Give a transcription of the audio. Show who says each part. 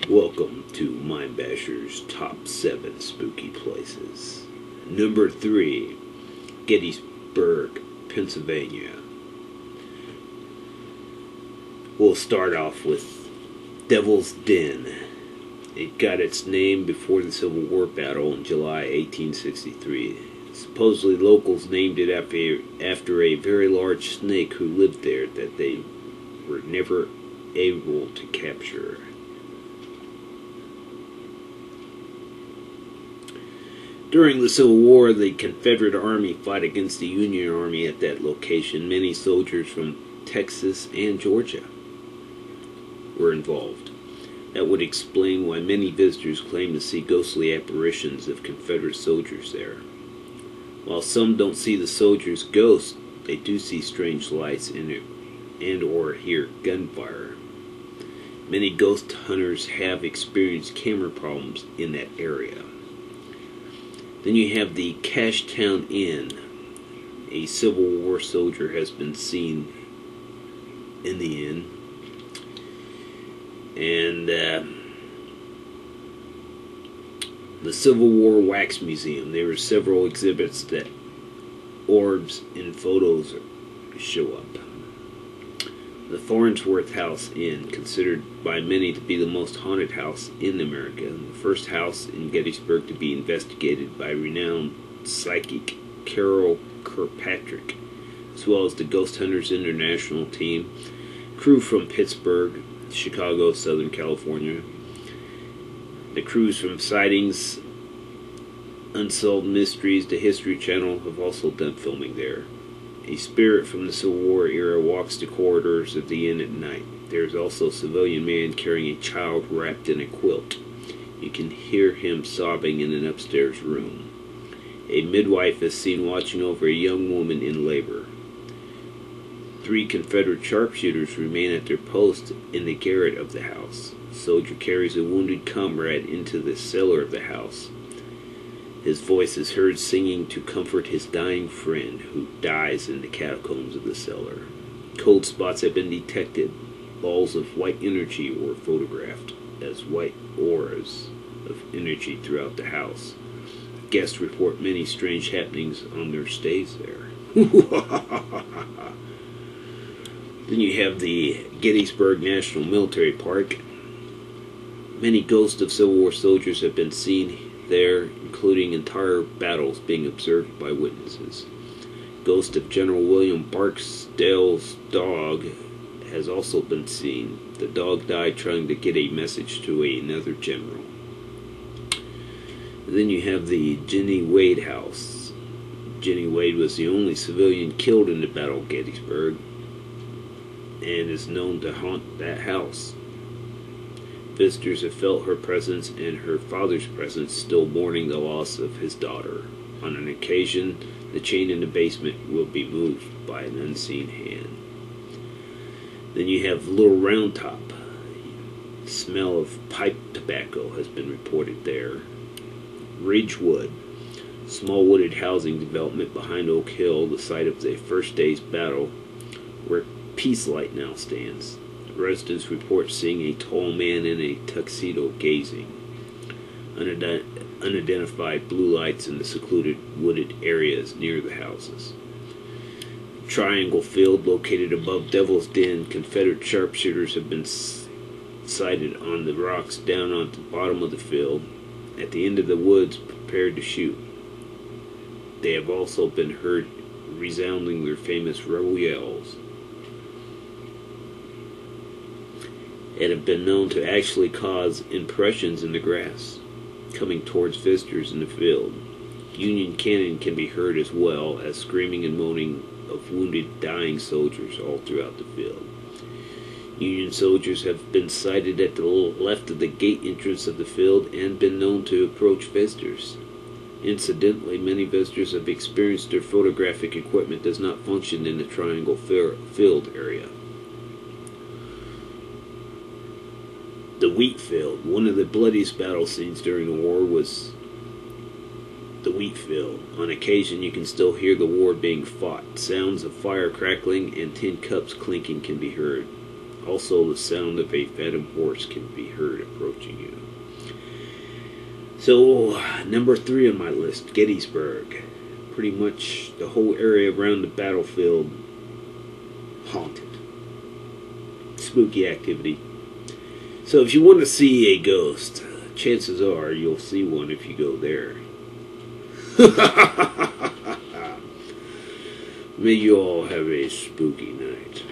Speaker 1: Welcome to Mimebasher's Top 7 Spooky Places. Number 3, Gettysburg, Pennsylvania. We'll start off with Devil's Den. It got its name before the Civil War battle in July 1863. Supposedly locals named it after a very large snake who lived there that they were never able to capture. During the Civil War, the Confederate Army fought against the Union Army at that location. Many soldiers from Texas and Georgia were involved. That would explain why many visitors claim to see ghostly apparitions of Confederate soldiers there. While some don't see the soldiers' ghosts, they do see strange lights and or hear gunfire. Many ghost hunters have experienced camera problems in that area. Then you have the Cashtown Inn. A Civil War soldier has been seen in the inn. And the Civil War Wax Museum. There were several exhibits that orbs and photos show up. The Farnsworth House Inn, considered by many to be the most haunted house in America, the first house in Gettysburg to be investigated by renowned psychic Carol Kirkpatrick, as well as the Ghost Hunters International team, crew from Pittsburgh, Chicago, Southern California. The crews from Sightings, Unsolved Mysteries, the History Channel have also done filming there. A spirit from the Civil War era walks the corridors of the inn at night. There is also a civilian man carrying a child wrapped in a quilt. You can hear him sobbing in an upstairs room. A midwife is seen watching over a young woman in labor. 3 Confederate sharpshooters remain at their post in the garret of the house. A soldier carries a wounded comrade into the cellar of the house. His voice is heard singing to comfort his dying friend who dies in the catacombs of the cellar. Cold spots have been detected. Balls of white energy were photographed as white auras of energy throughout the house. Guests report many strange happenings on their stays there. Then you have the Gettysburg National Military Park. Many ghosts of Civil War soldiers have been seen there, including entire battles being observed by witnesses. Ghost of General William Barksdale's dog has also been seen. The dog died trying to get a message to another general. And then you have the Jenny Wade House. Jenny Wade was the only civilian killed in the Battle of Gettysburg and is known to haunt that house. Visitors have felt her presence and her father's presence, still mourning the loss of his daughter. On an occasion, the chain in the basement will be moved by an unseen hand. Then you have Little Round Top. The smell of pipe tobacco has been reported there. Ridgewood, small wooded housing development behind Oak Hill, the site of the first day's battle, where Peace Light now stands. Residents report seeing a tall man in a tuxedo gazing. Unidentified blue lights in the secluded wooded areas near the houses. Triangle Field, located above Devil's Den, Confederate sharpshooters have been sighted on the rocks down on the bottom of the field, at the end of the woods, prepared to shoot. They have also been heard resounding their famous rebel yells, and have been known to actually cause impressions in the grass coming towards visitors in the field. Union cannon can be heard, as well as screaming and moaning of wounded, dying soldiers all throughout the field. Union soldiers have been sighted at the left of the gate entrance of the field and been known to approach visitors. Incidentally, many visitors have experienced their photographic equipment does not function in the Triangle Field area. The wheat field. One of the bloodiest battle scenes during the war was the wheat field. On occasion, you can still hear the war being fought. Sounds of fire crackling and tin cups clinking can be heard. Also, the sound of a phantom horse can be heard approaching you. So, number 3 on my list, Gettysburg. Pretty much the whole area around the battlefield haunted. Spooky activity. So if you want to see a ghost, chances are you'll see one if you go there. May you all have a spooky night.